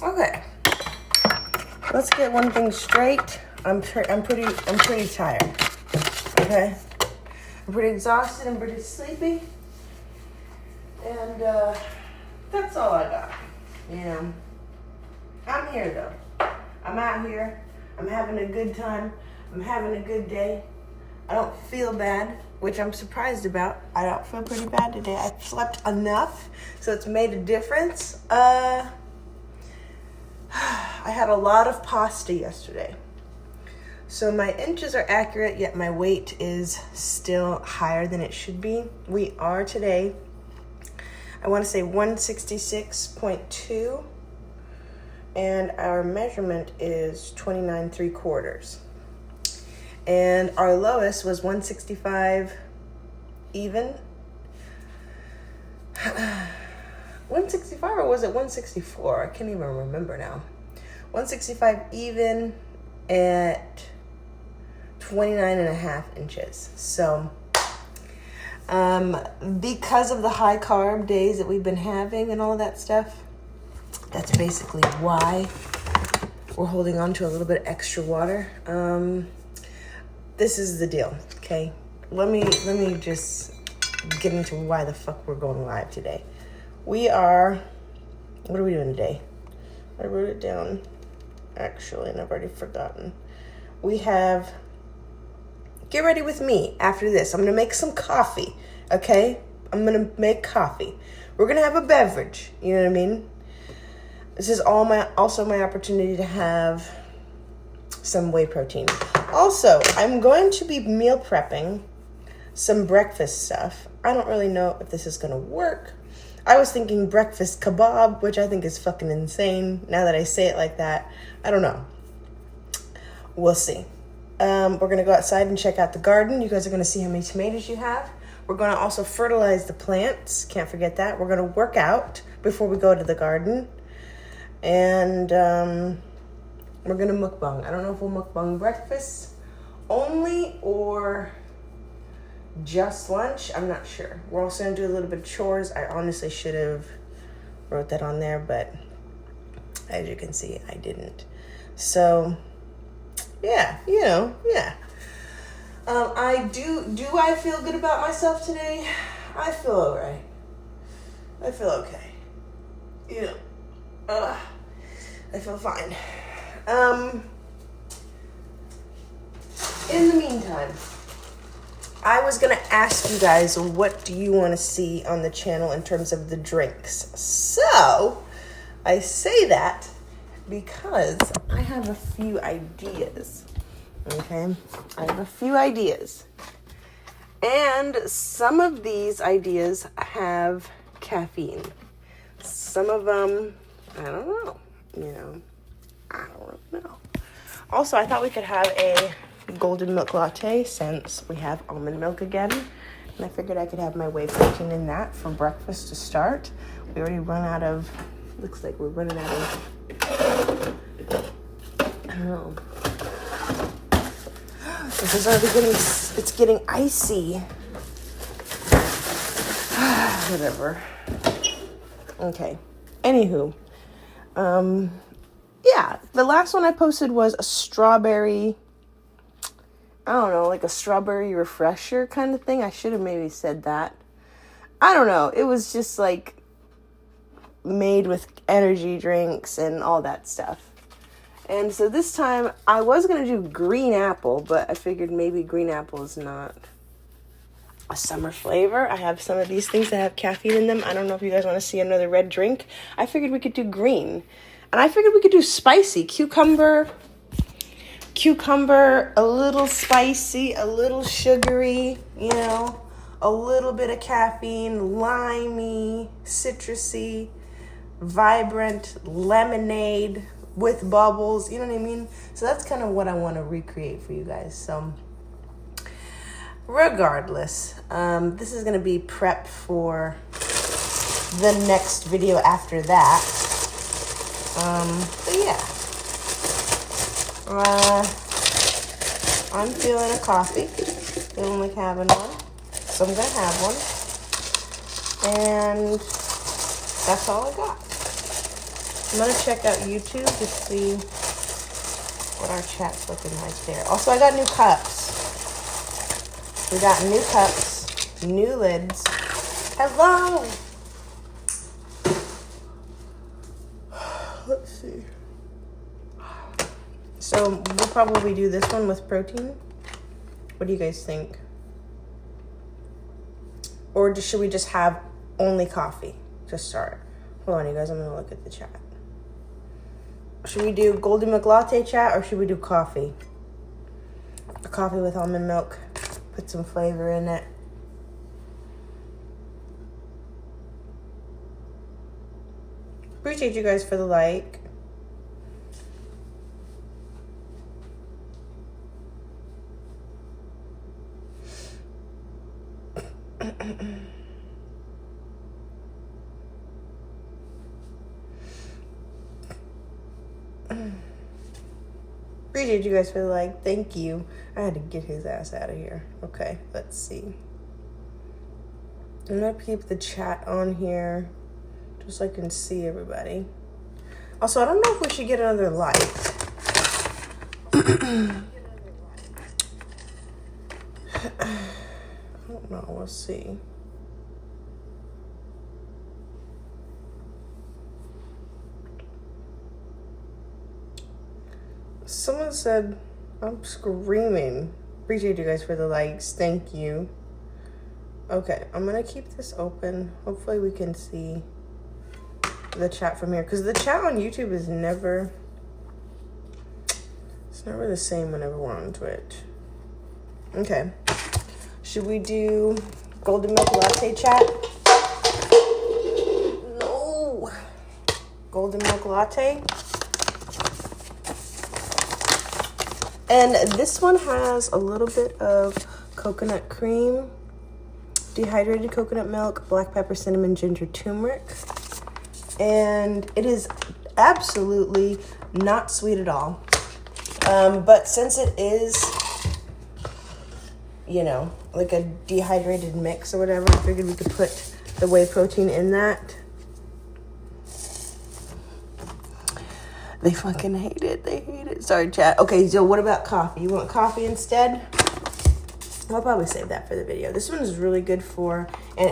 Okay. Let's get one thing straight. I'm pretty tired. Okay. I'm pretty exhausted. I'm pretty sleepy. And that's all I got. You know. I'm here though. I'm out here. I'm having a good time. I'm having a good day. I don't feel bad, which I'm surprised about. I don't feel pretty bad today. I slept enough, so it's made a difference. I had a lot of pasta yesterday. So my inches are accurate, yet my weight is still higher than it should be. We are today, I want to say 166.2, and our measurement is 29 3/4. And our lowest was 165 even. 165 or was it 164? I can't even remember now. 165 even at 29.5 inches. So because of the high carb days that we've been having and all that stuff, that's basically why we're holding on to a little bit extra water. This is the deal, okay? Let me just get into why the fuck we're going live today. What are we doing today? I wrote it down, actually, and I've already forgotten. We have, get ready with me after this. I'm going to make some coffee, okay? I'm going to make coffee. We're going to have a beverage, you know what I mean? This is also my opportunity to have some whey protein. Also, I'm going to be meal prepping some breakfast stuff. I don't really know if this is going to work. I was thinking breakfast kebab, which I think is fucking insane. Now that I say it like that, I don't know. We'll see. We're going to go outside and check out the garden. You guys are going to see how many tomatoes you have. We're going to also fertilize the plants. Can't forget that. We're going to work out before we go to the garden. And we're going to mukbang. I don't know if we'll mukbang breakfast only or just lunch. I'm not sure. We're also going to do a little bit of chores. I honestly should have wrote that on there, but as you can see, I didn't. So, yeah, yeah. I feel good about myself today? I feel all right. I feel okay. I feel fine. In the meantime, I was going to ask you guys, what do you want to see on the channel in terms of the drinks? So, I say that because I have a few ideas. Okay? I have a few ideas. And some of these ideas have caffeine. Some of them, I don't know. I don't know. Also, I thought we could have a golden milk latte since we have almond milk again. And I figured I could have my whey protein in that for breakfast to start. We already looks like we're running out of, I don't know. This is already it's getting icy. Whatever. Okay. Anywho. Yeah, the last one I posted was a strawberry, I don't know, like a strawberry refresher kind of thing. I should have maybe said that. I don't know. It was just like made with energy drinks and all that stuff. And so this time I was going to do green apple, but I figured maybe green apple is not a summer flavor. I have some of these things that have caffeine in them. I don't know if you guys want to see another red drink. I figured we could do green. And I figured we could do spicy. Cucumber, a little spicy, a little sugary, a little bit of caffeine, limey, citrusy, vibrant lemonade with bubbles, you know what I mean? So that's kind of what I want to recreate for you guys. So regardless, this is going to be prep for the next video after that. But yeah, I'm feeling a coffee, feeling like having one, so I'm going to have one, and that's all I got. I'm gonna check out YouTube to see what our chat's looking like there. Also, I got new cups. We got new cups, new lids. Hello! Let's see. So we'll probably do this one with protein. What do you guys think? Or should we just have only coffee to start? Hold on, you guys. I'm going to look at the chat. Should we do Golden Milk Latte chat or should we do coffee? A coffee with almond milk. Put some flavor in it. Appreciate you guys for the like. Appreciate you guys for the like. Thank you. I had to get his ass out of here. Okay, let's see. I'm gonna keep the chat on here just so I can see everybody. Also, I don't know if we should get another light. I don't know. Let's see. Someone said, I'm screaming. Appreciate you guys for the likes. Thank you. Okay, I'm going to keep this open. Hopefully we can see the chat from here. Because the chat on YouTube is never... It's never the same whenever we're on Twitch. Okay. Should we do Golden Milk Latte chat? No. Golden Milk Latte. And this one has a little bit of coconut cream, dehydrated coconut milk, black pepper, cinnamon, ginger, turmeric. And it is absolutely not sweet at all. But since it is, you know, like a dehydrated mix or whatever, I figured we could put the whey protein in that. They fucking hate it. They hate it. Sorry, chat. Okay, so what about coffee? You want coffee instead? I'll probably save that for the video. This one is really good for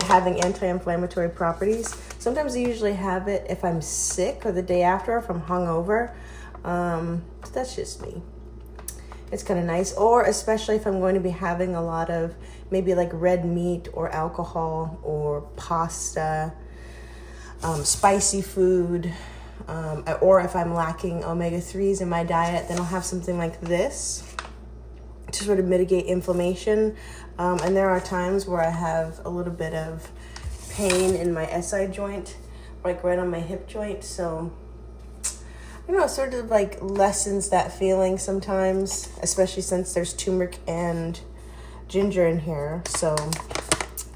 having anti-inflammatory properties. Sometimes I usually have it if I'm sick or the day after, if I'm hungover. That's just me. It's kind of nice. Or especially if I'm going to be having a lot of maybe like red meat or alcohol or pasta, spicy food. Or if I'm lacking omega-3s in my diet, then I'll have something like this to sort of mitigate inflammation. And there are times where I have a little bit of pain in my SI joint, like right on my hip joint. So, you know, it sort of like lessens that feeling sometimes, especially since there's turmeric and ginger in here. So,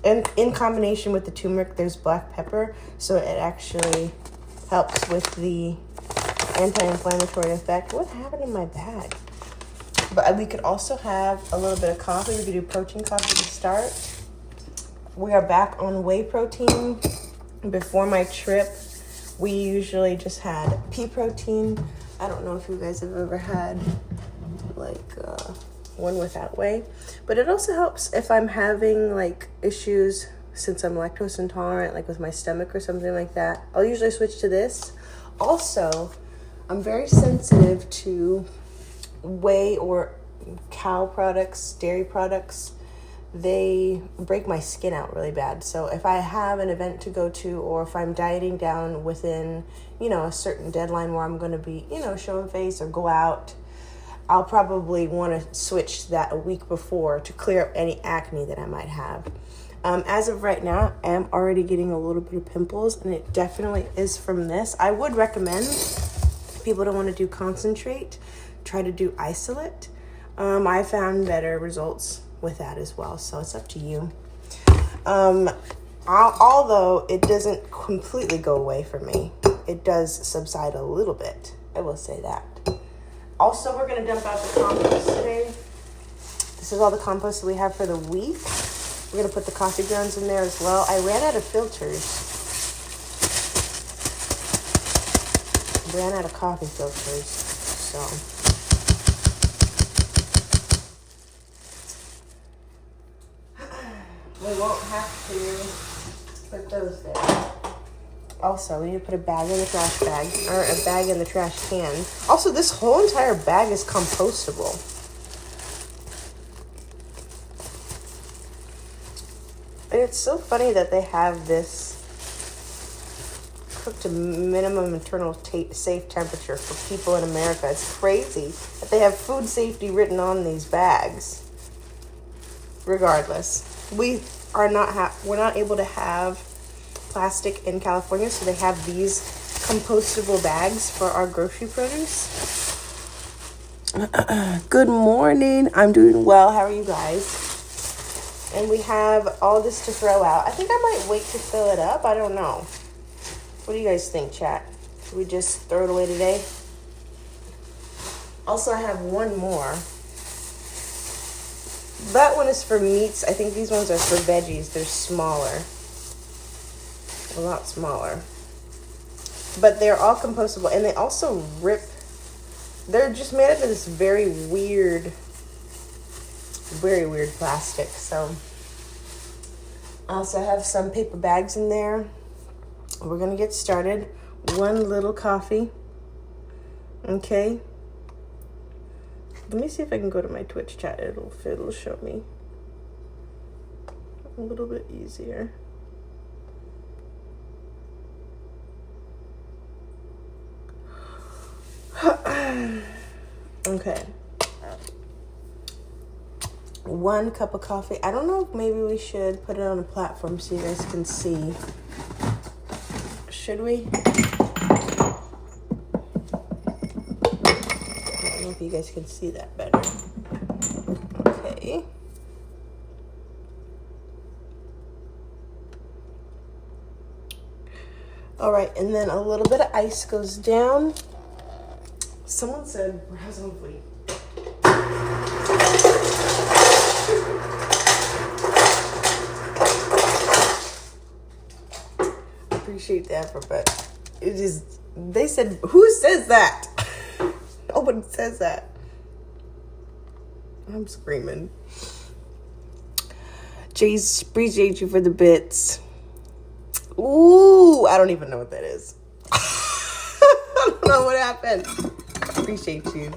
and in combination with the turmeric, there's black pepper. So it actually helps with the anti-inflammatory effect. What happened in my bag? But we could also have a little bit of coffee. We could do protein coffee to start. We are back on whey protein. Before my trip, we usually just had pea protein. I don't know if you guys have ever had like one without whey. But it also helps if I'm having like issues since I'm lactose intolerant, like with my stomach or something like that. I'll usually switch to this. Also, I'm very sensitive to whey or cow products, dairy products. They break my skin out really bad. So if I have an event to go to, or if I'm dieting down within, you know, a certain deadline where I'm going to be, you know, showing face or go out, I'll probably want to switch that a week before to clear up any acne that I might have. As of right now, I am already getting a little bit of pimples, and it definitely is from this. I would recommend, if people don't want to do concentrate, try to do isolate. I found better results with that as well, so it's up to you. Although it doesn't completely go away for me, it does subside a little bit. I will say that. Also, we're going to dump out the compost today. This is all the compost that we have for the week. We're going to put the coffee grounds in there as well. I ran out of filters. ran out of coffee filters, so we won't have to put those there. Also, we need to put a bag in the trash bag, or a bag in the trash can. Also, this whole entire bag is compostable. And it's so funny that they have this cooked to minimum internal safe temperature for people in America. It's crazy that they have food safety written on these bags. Regardless, we're not able to have plastic in California, so they have these compostable bags for our grocery produce. Good morning. I'm doing well. How are you guys? And we have all this to throw out. I think I might wait to fill it up. I don't know. What do you guys think, chat? Should we just throw it away today? Also, I have one more. That one is for meats. I think these ones are for veggies. They're smaller. A lot smaller. But they're all compostable. And they also rip. They're just made out of this very weird plastic. So I also have some paper bags in there. We're gonna get started. One little coffee. Okay. Let me see if I can go to my Twitch chat. It'll show me a little bit easier. Okay. 1 cup of coffee. I don't know if maybe we should put it on a platform so you guys can see. Should we? I don't know if you guys can see that better. Okay. All right, and then a little bit of ice goes down. Someone said, browse on fleek. Appreciate the effort, but it is, they said, who says that? Nobody says that. I'm screaming. Jace, appreciate you for the bits. Ooh, I don't even know what that is. I don't know what happened. Appreciate you.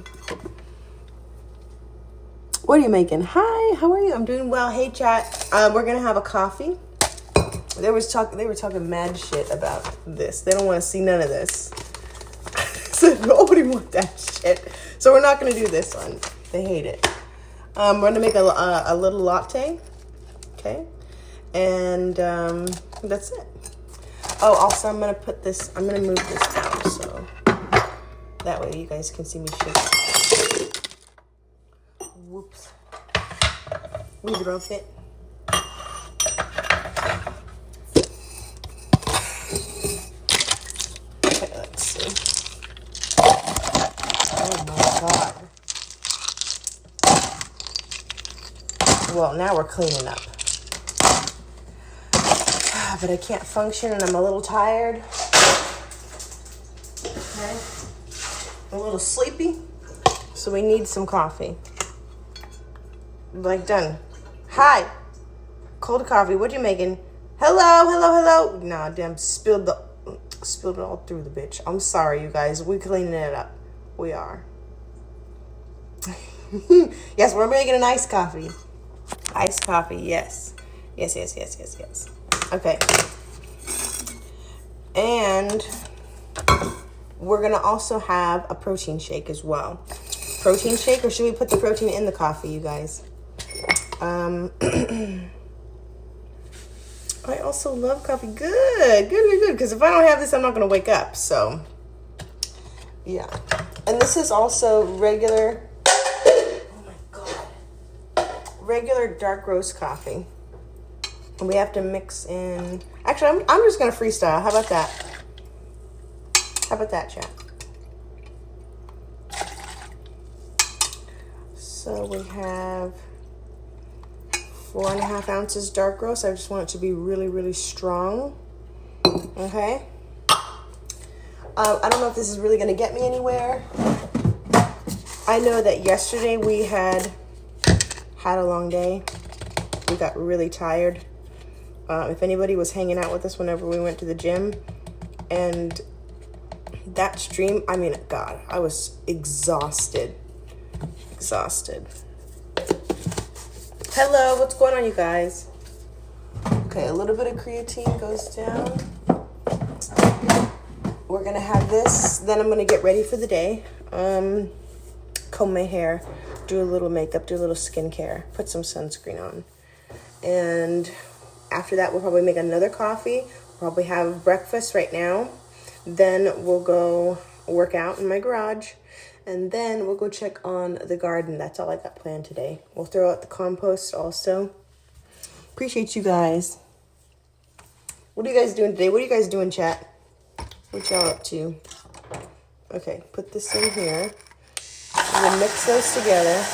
What are you making? Hi, how are you? I'm doing well. Hey, chat. We're gonna have a coffee. They were talking mad shit about this. They don't want to see none of this. So nobody wants that shit. So we're not gonna do this one. They hate it. We're gonna make a little latte. Okay, and that's it. Oh, also I'm gonna move this down so that way you guys can see me shake. Whoops. We broke it. Okay, let's see. Oh my God. Well, now we're cleaning up. But I can't function and I'm a little tired. Okay. I'm a little sleepy. So we need some coffee. Like done. Hi. Cold coffee. What you making? Hello. Nah, damn, spilled it all through the bitch. I'm sorry, you guys. We're cleaning it up. We are. Yes, we're making an iced coffee. Iced coffee, yes. Yes. Okay. And we're going to also have a protein shake as well. Protein shake, or should we put the protein in the coffee, you guys? I also love coffee. Good. Because if I don't have this, I'm not going to wake up. So, yeah. And this is also regular, oh my God, regular dark roast coffee. And we have to mix in, actually, I'm just going to freestyle. How about that? How about that, chat? So we have 4.5 ounces dark roast. I just want it to be really, really strong. Okay. I don't know if this is really going to get me anywhere. I know that yesterday we had a long day. We got really tired. If anybody was hanging out with us whenever we went to the gym, and that stream, I mean, God, I was exhausted. Hello, what's going on, you guys? Okay, a little bit of creatine goes down. We're gonna have this, then I'm gonna get ready for the day. Comb my hair, do a little makeup, do a little skincare, put some sunscreen on. And after that, we'll probably make another coffee, probably have breakfast right now. Then we'll go work out in my garage. And then we'll go check on the garden. That's all I got planned today. We'll throw out the compost also. Appreciate you guys. What are you guys doing today? What are you guys doing, chat? What y'all up to? Okay, put this in here. We'll mix those together.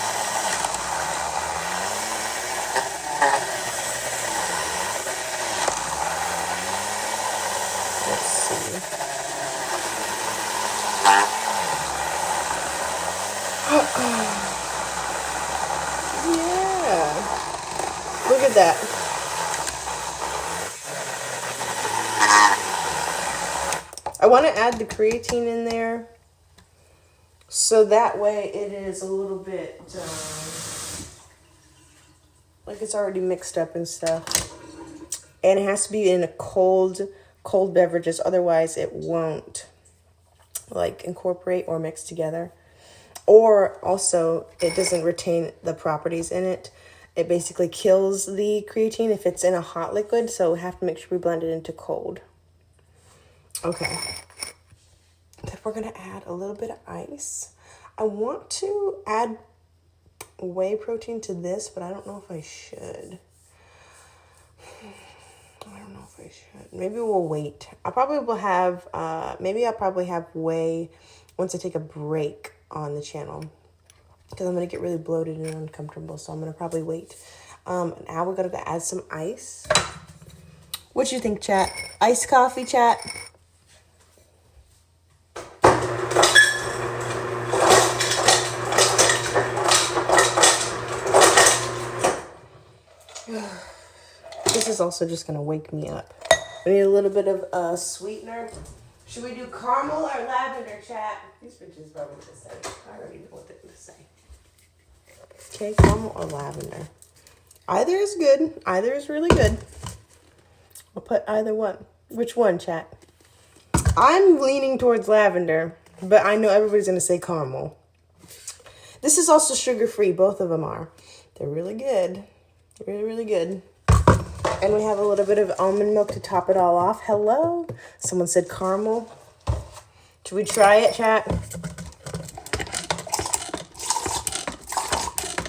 Let's see. Yeah. Look at that. I want to add the creatine in there so that way it is a little bit like it's already mixed up and stuff. And it has to be in a cold beverages, otherwise it won't like incorporate or mix together. Or also it doesn't retain the properties in it. It basically kills the creatine if it's in a hot liquid, so we have to make sure we blend it into cold. Okay. Then we're going to add a little bit of ice. I want to add whey protein to this, but I don't know if I should. Maybe we'll wait. I probably will have, maybe I'll probably have whey once I take a break on the channel, because I'm going to get really bloated and uncomfortable, so I'm going to probably wait. Now we're going to add some ice. What you think, chat? Iced coffee, chat? This is also just going to wake me up. We need a little bit of sweetener. Should we do caramel or lavender, chat? These bitches probably going to say. I already know what they're going to say. Okay, caramel or lavender. Either is good. Either is really good. I'll put either one. Which one, chat? I'm leaning towards lavender, but I know everybody's going to say caramel. This is also sugar-free. Both of them are. They're really good. Really, really good. And we have a little bit of almond milk to top it all off. Hello. Someone said caramel. Should we try it, chat?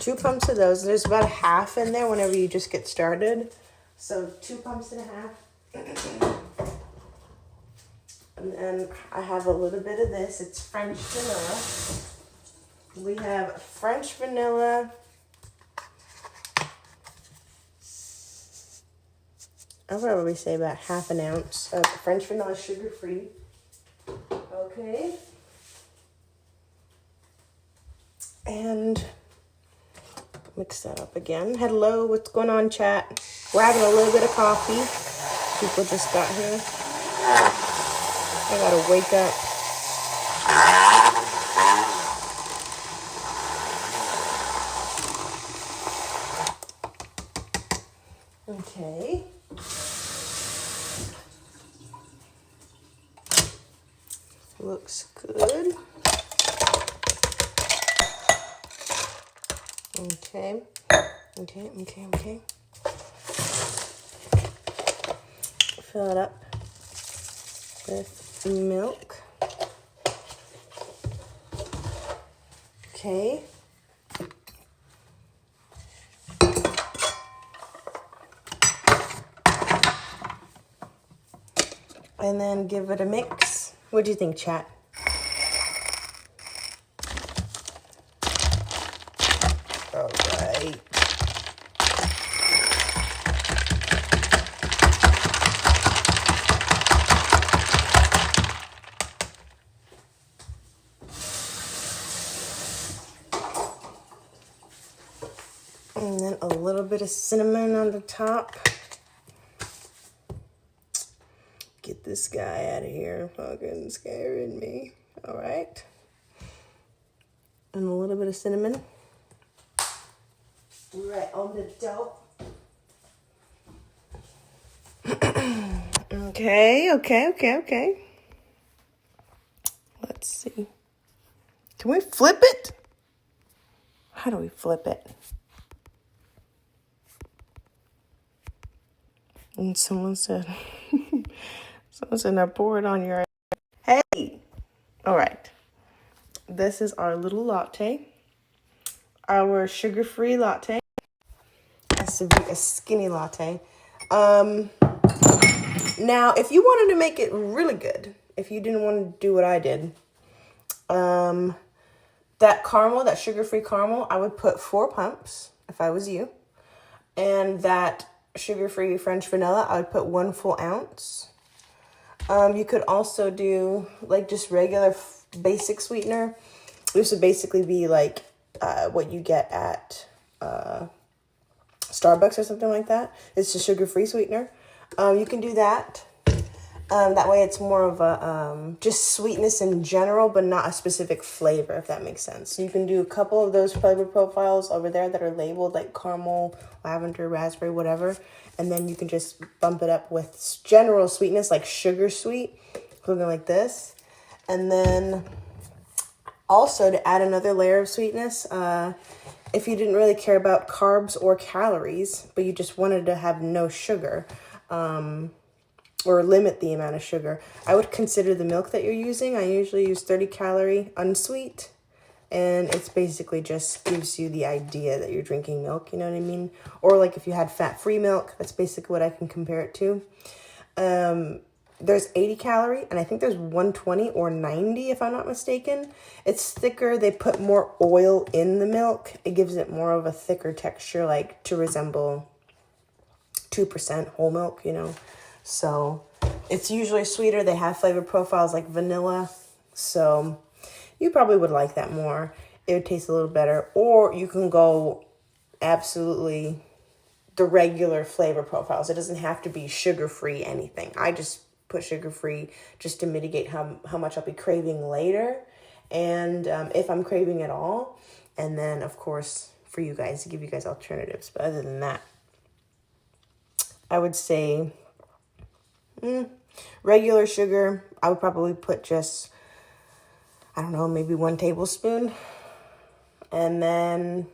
2 pumps of those. There's about a half in there whenever you just get started. So 2 pumps and a half. And then I have a little bit of this. It's French vanilla. We have French vanilla. I'll probably say about half an ounce of French vanilla, sugar-free. Okay. And mix that up again. Hello, what's going on, chat? We're having a little bit of coffee. People just got here. I gotta wake up. Okay. Looks good. Okay. Fill it up with milk. Okay. And then give it a mix. What do you think, chat? All right. And then a little bit of cinnamon on the top. Get this guy out of here, fucking scaring me. All right. And a little bit of cinnamon. Right on the dough. Okay. Let's see. Can we flip it? How do we flip it? And someone said, now pour it on your... Hey! All right. This is our little latte. Our sugar-free latte. Has to be a skinny latte. Now, if you wanted to make it really good, if you didn't want to do what I did, that caramel, that sugar-free caramel, I would put 4 pumps if I was you. And that sugar-free French vanilla, I would put 1 full ounce. You could also do like just regular basic sweetener. This would basically be like what you get at Starbucks or something like that. It's a sugar-free sweetener. You can do that. That way it's more of a just sweetness in general, but not a specific flavor, if that makes sense. You can do a couple of those flavor profiles over there that are labeled like caramel, lavender, raspberry, whatever. And then you can just bump it up with general sweetness, like sugar sweet, something like this. And then also to add another layer of sweetness, if you didn't really care about carbs or calories, but you just wanted to have no sugar, or limit the amount of sugar, I would consider the milk that you're using. I usually use 30 calorie unsweet, and it's basically just gives you the idea that you're drinking milk, you know what I mean? Or like if you had fat-free milk, that's basically what I can compare it to. There's 80 calorie, and I think there's 120 or 90 if I'm not mistaken. It's thicker. They put more oil in the milk. It gives it more of a thicker texture, like to resemble 2% whole milk, you know? So it's usually sweeter. They have flavor profiles like vanilla. So you probably would like that more. It would taste a little better. Or you can go absolutely the regular flavor profiles. It doesn't have to be sugar-free anything. I just put sugar-free just to mitigate how much I'll be craving later. And if I'm craving at all. And then, of course, for you guys, to give you guys alternatives. But other than that, I would say... regular sugar, I would probably put just, I don't know, maybe 1 tablespoon. And then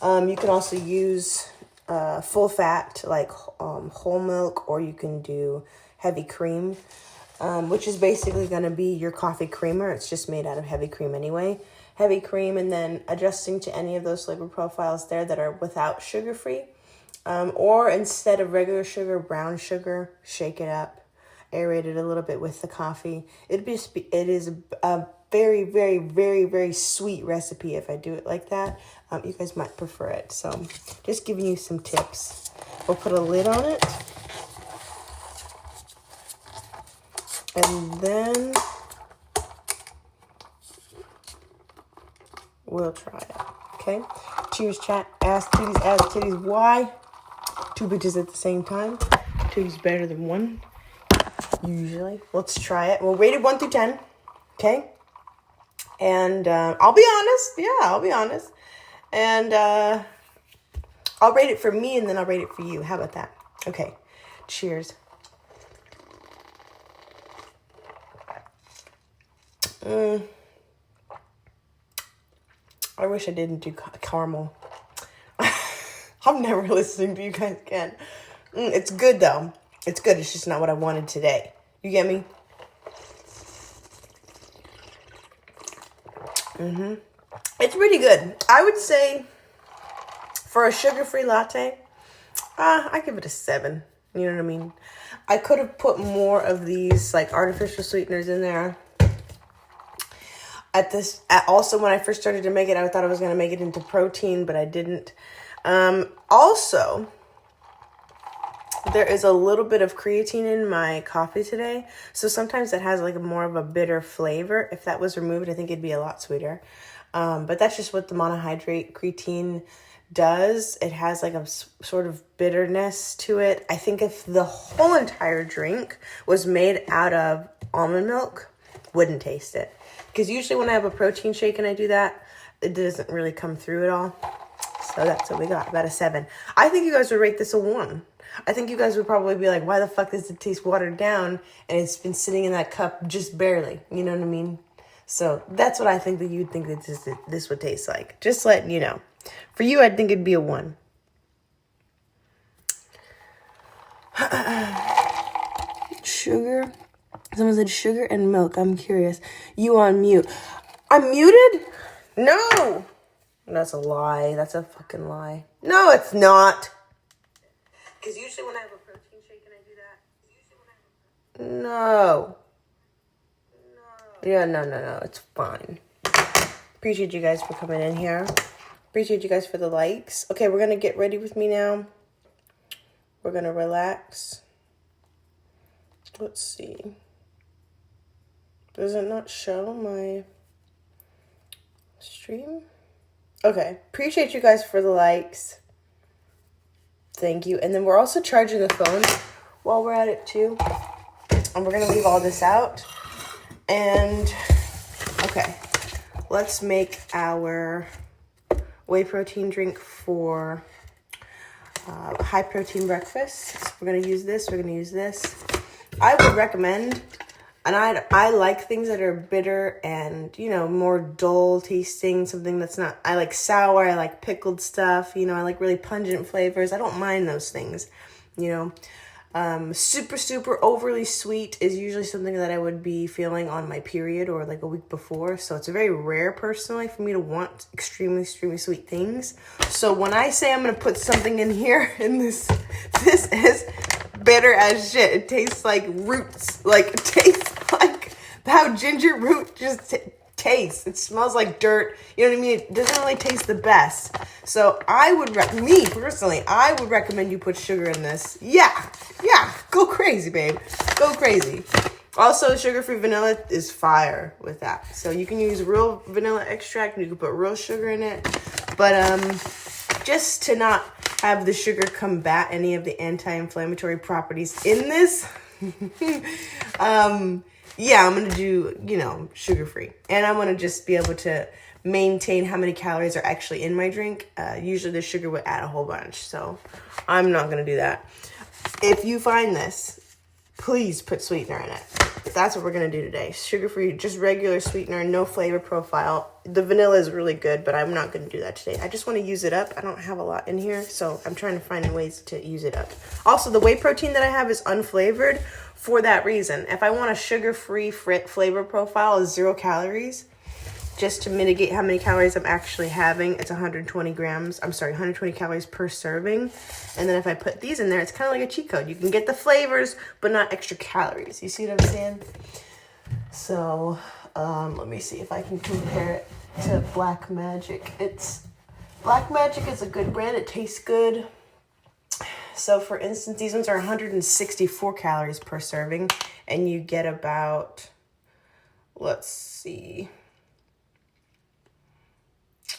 you can also use full fat, like whole milk, or you can do heavy cream, which is basically going to be your coffee creamer. It's just made out of heavy cream anyway. Heavy cream, and then adjusting to any of those flavor profiles there that are without sugar-free. Or instead of regular sugar, brown sugar, shake it up, aerate it a little bit with the coffee. It is a very, very, very, very sweet recipe if I do it like that. You guys might prefer it. So just giving you some tips. We'll put a lid on it. And then we'll try it. Okay? Cheers, chat. Ass titties, why? 2 bitches at the same time. 2 is better than 1, usually. Let's try it. We'll rate it 1 through 10, okay? And I'll be honest. Yeah, I'll be honest. And I'll rate it for me, and then I'll rate it for you. How about that? Okay. Cheers. I wish I didn't do caramel. I'm never listening to you guys again. It's good, though. It's good. It's just not what I wanted today. You get me? It's pretty good. I would say for a sugar-free latte, I give it a 7. You know what I mean? I could have put more of these like artificial sweeteners in there. Also, when I first started to make it, I thought I was going to make it into protein, but I didn't. Also, there is a little bit of creatine in my coffee today. So sometimes it has like more of a bitter flavor. If that was removed, I think it'd be a lot sweeter. But that's just what the monohydrate creatine does. It has like a sort of bitterness to it. I think if the whole entire drink was made out of almond milk, wouldn't taste it. Because usually when I have a protein shake and I do that, it doesn't really come through at all. So that's what we got, about a 7. I think you guys would rate this a 1. I think you guys would probably be like, why the fuck does it taste watered down? And it's been sitting in that cup just barely. You know what I mean? So that's what I think that you'd think that this would taste like. Just letting you know. For you, I'd think it'd be a 1. Sugar? Someone said sugar and milk. I'm curious. You on mute. I'm muted? No. That's a lie. That's a fucking lie. No, it's not. Because usually when I have a protein shake and I do that. No. Yeah, no. It's fine. Appreciate you guys for coming in here. Appreciate you guys for the likes. Okay, we're going to get ready with me now. We're going to relax. Let's see. Does it not show my stream? Okay. Appreciate you guys for the likes. Thank you. And then we're also charging the phone while we're at it too. And we're going to leave all this out. And, okay. Let's make our whey protein drink for high protein breakfast. We're going to use this. We're going to use this. I would recommend, and I like things that are bitter and, you know, more dull tasting, something that's not, I like sour, I like pickled stuff, you know, I like really pungent flavors. I don't mind those things, you know. Super overly sweet is usually something that I would be feeling on my period or like a week before. So it's very rare personally for me to want extremely sweet things. So when I say I'm going to put something in here in this is bitter as shit. It tastes like roots. Like it tastes like how ginger root just tastes. It smells like dirt. You know what I mean? It doesn't really taste the best. So I would, me personally, I would recommend you put sugar in this. Yeah. Go crazy, babe. Go crazy. Also, sugar-free vanilla is fire with that. So you can use real vanilla extract and you can put real sugar in it. But just to not have the sugar combat any of the anti-inflammatory properties in this, yeah, I'm going to do, you know, sugar-free. And I want to just be able to maintain how many calories are actually in my drink. Usually the sugar would add a whole bunch. So I'm not going to do that. If you find this, please put sweetener in it. That's what we're going to do today. Sugar-free, just regular sweetener, no flavor profile. The vanilla is really good, but I'm not going to do that today. I just want to use it up. I don't have a lot in here, so I'm trying to find ways to use it up. Also, the whey protein that I have is unflavored for that reason. If I want a sugar-free flavor profile is 0 calories, just to mitigate how many calories I'm actually having, it's 120 calories per serving. And then if I put these in there, it's kind of like a cheat code. You can get the flavors, but not extra calories. You see what I'm saying? So, let me see if I can compare it to Black Magic. Black Magic is a good brand. It tastes good. So, for instance, these ones are 164 calories per serving. And you get about, let's see,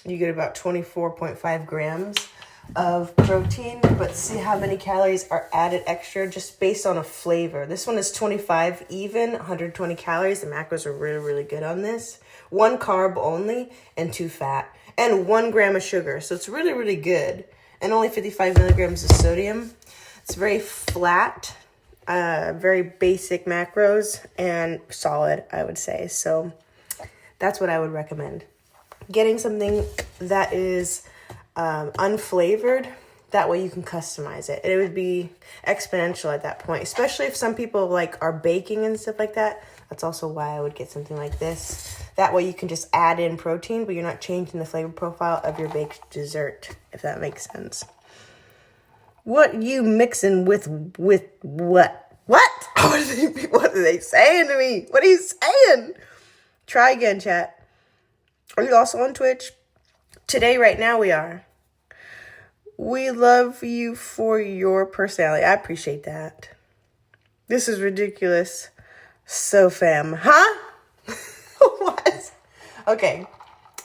you get about 24.5 grams of protein, but see how many calories are added extra just based on a flavor. This one is 25 even, 120 calories. The macros are really good on this. 1 carb only and 2 fat and 1 gram of sugar. So it's really good. And only 55 milligrams of sodium. It's very flat, very basic macros and solid, I would say. So that's what I would recommend. Getting something that is unflavored, that way you can customize it. It would be exponential at that point, especially if some people like are baking and stuff like that. That's also why I would get something like this. That way you can just add in protein, but you're not changing the flavor profile of your baked dessert, if that makes sense. What you mixing with what? What? What are they saying to me? What are you saying? Try again, chat. Are you also on Twitch? Today, right now, we are. We love you for your personality. I appreciate that. This is ridiculous. So, fam. Huh? What? Okay.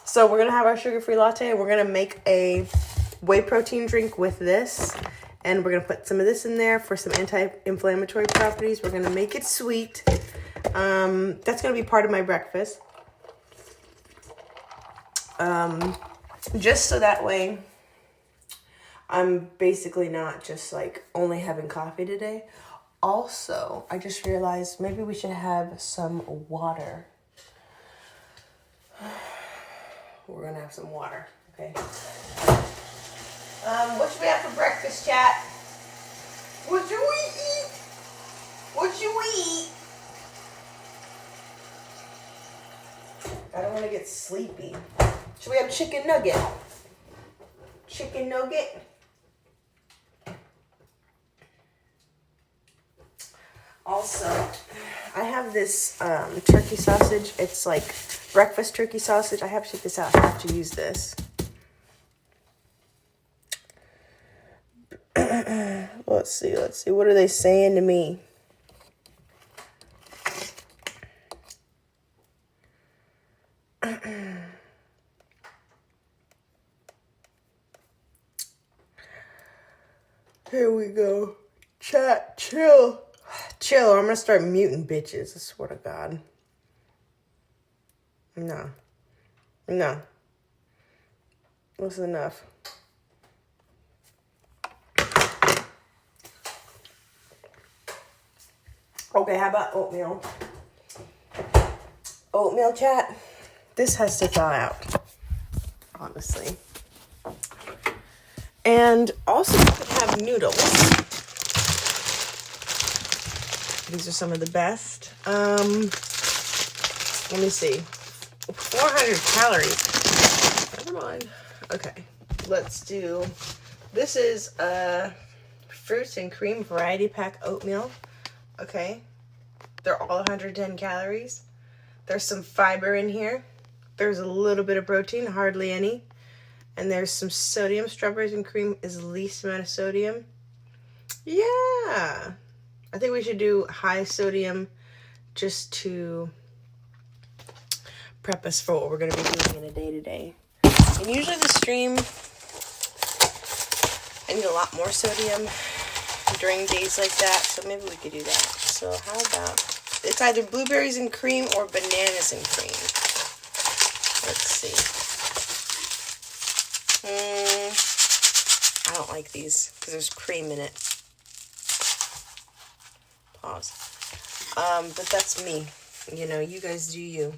So, we're going to have our sugar-free latte. We're going to make a whey protein drink with this. And we're going to put some of this in there for some anti-inflammatory properties. We're going to make it sweet. That's going to be part of my breakfast. Just so that way I'm basically not just like only having coffee today. Also, I just realized maybe we should have some water. We're going to have some water, okay? What should we have for breakfast, chat? What should we eat? What should we eat? I don't want to get sleepy. Should we have chicken nugget? Chicken nugget? Also, I have this turkey sausage. It's like breakfast turkey sausage. I have to check this out. I have to use this. Let's see. What are they saying to me? Here we go. Chat, chill. Chill, or I'm gonna start muting bitches. I swear to God. No. That's enough. Okay, how about oatmeal? Oatmeal, chat. This has to thaw out, honestly. And also, you could have noodles. These are some of the best. Let me see. 400 calories. Never mind. Okay, let's do. This is fruits and cream variety pack oatmeal. Okay, they're all 110 calories. There's some fiber in here. There's a little bit of protein, hardly any. And there's some sodium. Strawberries and cream is the least amount of sodium. Yeah. I think we should do high sodium just to prep us for what we're going to be doing in a day-to-day. And usually the stream, I need a lot more sodium during days like that, so maybe we could do that. So how about, it's either blueberries and cream or bananas and cream. Let's see. I don't like these because there's cream in it. Pause. But that's me. You know, you guys do you.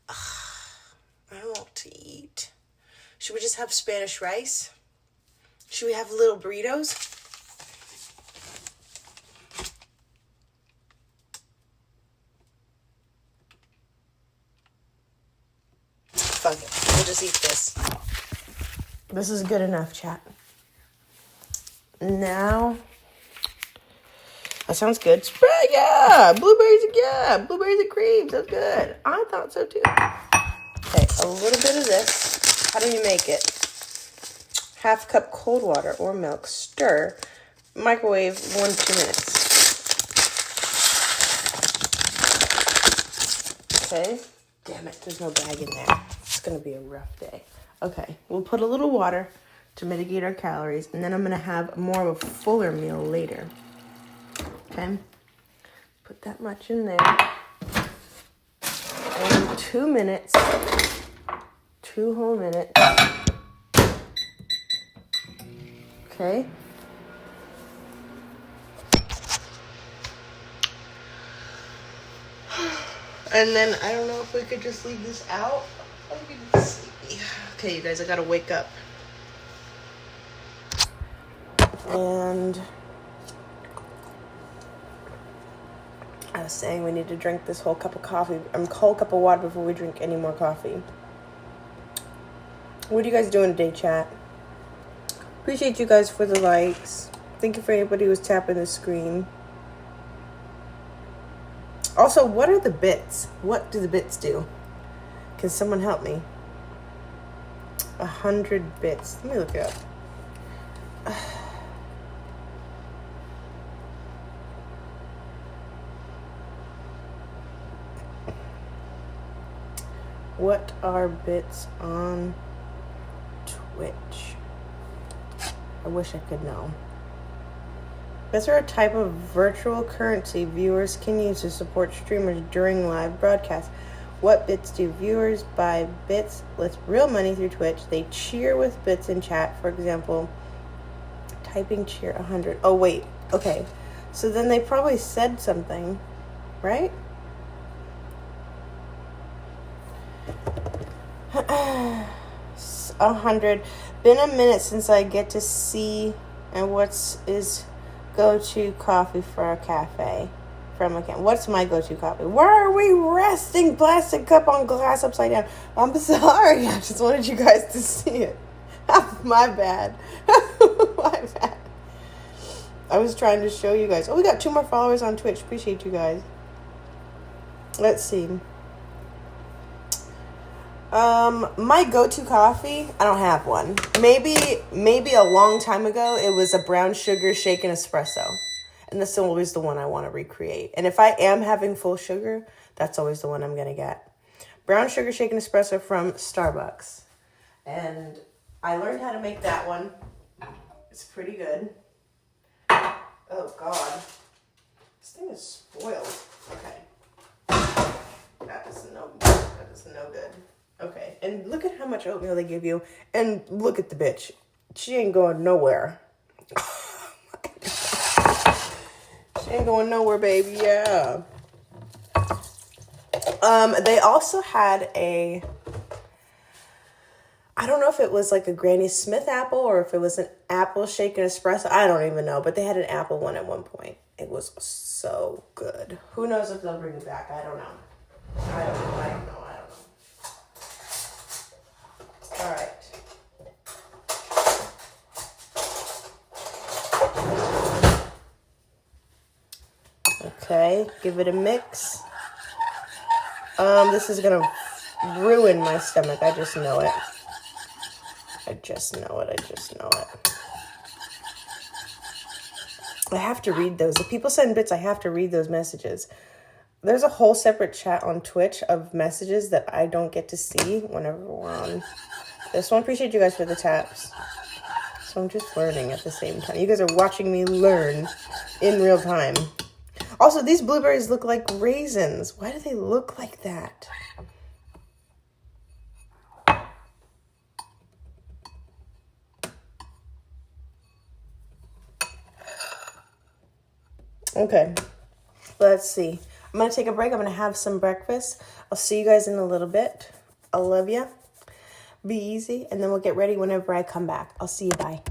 I want to eat. Should we just have Spanish rice? Should we have little burritos? Fuck it. We'll just eat this. This is good enough, chat. Now, that sounds good. Spread, yeah. Blueberries and cream. Sounds good. I thought so too. Okay, a little bit of this. How do you make it? Half cup cold water or milk. Stir. Microwave 1-2 minutes. Okay. Damn it, there's no bag in there. It's going to be a rough day. Okay, we'll put a little water to mitigate our calories, and then I'm going to have more of a fuller meal later. Okay? Put that much in there. And 2 minutes. 2 whole minutes. Okay? And then, I don't know if we could just leave this out. I'm getting sleepy. Okay, you guys, I gotta wake up. And I was saying we need to drink this whole cup of coffee. Whole cup of water before we drink any more coffee. What are you guys doing today, chat? Appreciate you guys for the likes. Thank you for anybody who's tapping the screen. Also, what are the bits? What do the bits do? Can someone help me? 100 bits. Let me look it up. What are bits on Twitch? I wish I could know. Is there a type of virtual currency viewers can use to support streamers during live broadcasts? What bits do viewers buy bits with real money through Twitch? They cheer with bits in chat. For example, typing cheer 100. Oh, wait. Okay. So then they probably said something, right? 100. Been a minute since I get to see and what's is go-to coffee for a cafe from a can. What's my go-to coffee? Why are we resting plastic cup on glass upside down? I'm sorry. I just wanted you guys to see it. My bad. My bad. I was trying to show you guys. Oh, we got 2 more followers on Twitch. Appreciate you guys. Let's see. My go-to coffee, I don't have one. Maybe a long time ago, it was a brown sugar shaken espresso. And that's always the one I want to recreate. And if I am having full sugar, that's always the one I'm going to get. Brown sugar shaken espresso from Starbucks. And I learned how to make that one. It's pretty good. Oh, God. This thing is spoiled. Okay. That is no good. Okay, and look at how much oatmeal they give you. And look at the bitch. She ain't going nowhere. She ain't going nowhere, baby. Yeah. They also had a... I don't know if it was like a Granny Smith apple or if it was an apple shaken espresso. I don't even know, but they had an apple one at one point. It was so good. Who knows if they'll bring it back? I don't know. I don't know. All right. Okay, give it a mix. This is gonna ruin my stomach. I just know it. I just know it. I have to read those. If people send bits, I have to read those messages. There's a whole separate chat on Twitch of messages that I don't get to see whenever we're on this one. Appreciate you guys for the taps. So I'm just learning at the same time. You guys are watching me learn in real time. Also, these blueberries look like raisins. Why do they look like that? Okay, let's see. I'm going to take a break. I'm going to have some breakfast. I'll see you guys in a little bit. I love you. Be easy, and then we'll get ready whenever I come back. I'll see you. Bye.